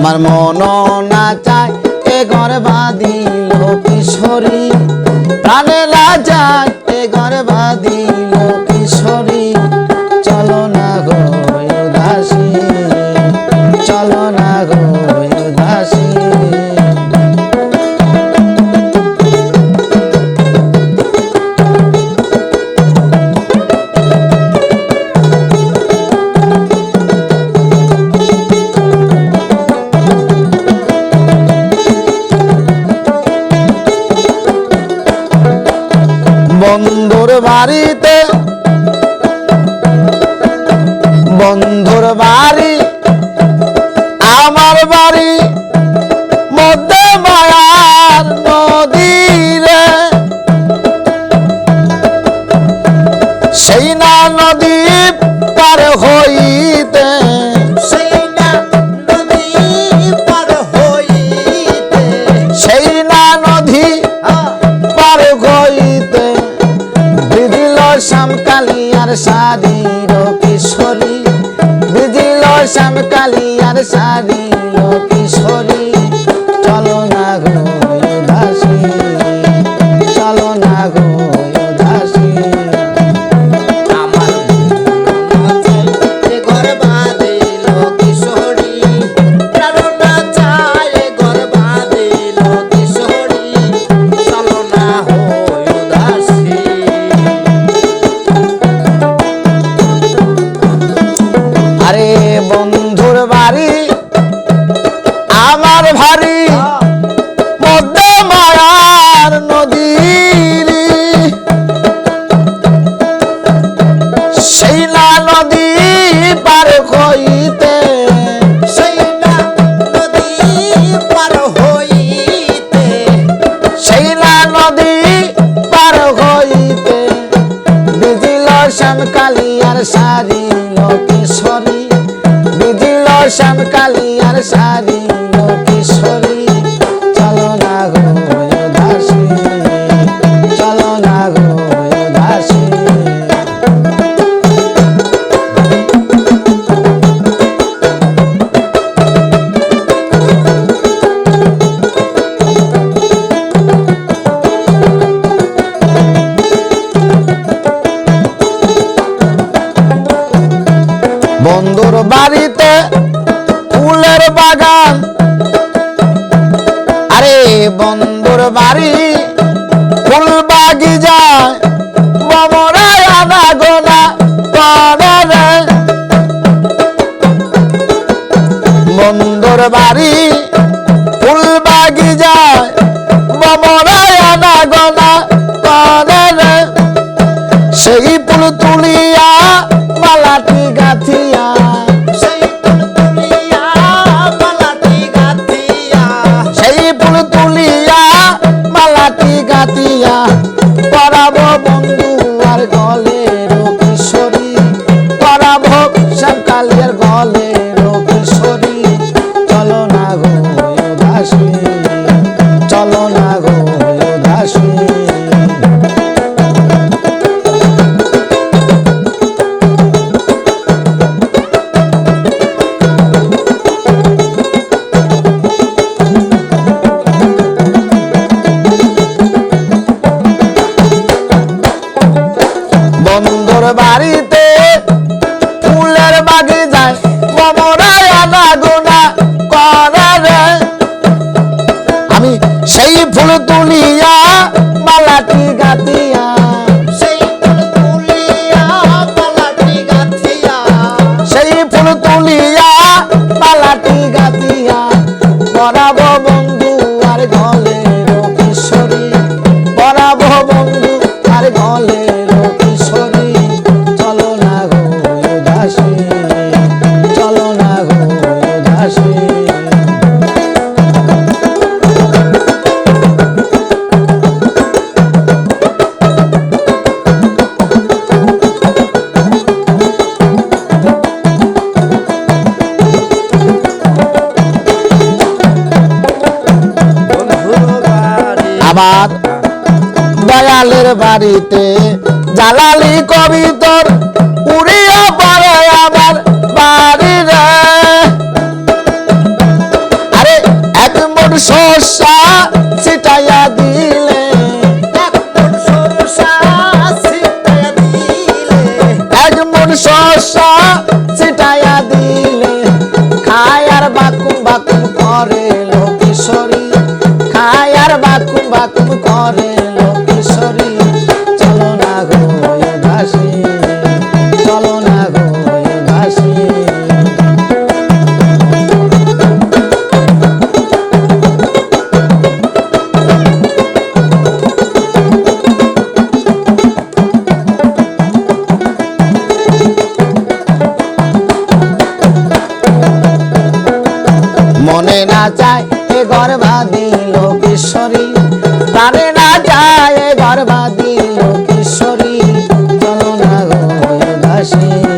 আমার মন না চায় এ ঘর বাঁধিল কিশোরী, প্রাণে না যায় এ ঘর বাঁধিল কিশোরী। চলো না গো উদাসী, চলো না গো উদাসী। বন্ধুর বাড়িতে, বন্ধুর বাড়ি আমার বাড়ি, মধ্যে মায়ার নদী রে। সেই না নদী পার হইতে, সেই না নদী পার হইতে, সেই না নদী পার হইতে বিধিল শ্যামকালিয়ার শাড়ির কিশোরী, বিধিল শ্যামকালিয়ার শাড়ির কিশোরী। চলো না গো উদাসী, চলো না গো উদাসী। আমার মন চায় এ ঘর বাঁধিল কিশোরী, প্রাণ না চায় এ ঘর বাঁধিল কিশোরী। চলো না হই উদাসী। আরে বন্ধুর বাড়ি আমার ভারী, মধ্যে মায়ার নদী, সেই না নদী পার হইতে, সেই না নদী পার হইতে, সেই না নদী পার হইতে বিধিল শ্যামকালিয়ার শাড়িল কিশোরী, বিধিল শ্যামকালিয়ার শাড়িল কিশোরী। চলো না গো উদাসী, চলো না গো উদাসী। বন্ধুর বাড়িতে ফুলের বাগান, আরে বন্ধুর বাড়ি ফুল বাগিচায় ভ্রমরায় আনাগোনা করে রে। বন্ধুর বাড়ি ফুল বাগিচায় ভ্রমরায় আনাগোনা করে রে। সেই ফুল তুলিয়া মালাটি গাথিয়া, সেই ফুল তুলিয়া মালাটি গাঁথিয়া, সেই ফুল তুলিয়া মালাটি গাথিয়া পরাবো বন্ধু আর গলের কিশোরী, পরাবো শ্যামকালিয়ার গলের কিশোরী। চলো না গো উদাসী, চলো না গো উদাসী। বন্ধুর বাড়িতে ফুলের বাগিচায় ভ্রমরায় আনাগোনা করে রে। আমি সেই ফুল তুলিয়া মালাটি গাথিয়া, সেই ফুল তুলিয়া মালাটি গাঁথিয়া, সেই ফুল তুলিয়া মালাটি গাথিয়া পরাবো বন্ধু আর গলের কিশোরী, পরাবো বন্ধু আর গলের কিশোরী। চলো না গো উদাসী, চলো না গো উদাসী। আমার দয়ালের বাড়িতে জালালি কবিতর উড়িয়া পড়ে আমার বাড়ি রে। মনে না যায় এ গর্বাদি লোকেশ্বরী, প্রাণে না যায় এ গর্বাদি লোকেশ্বরী, চলো না গো দাসী।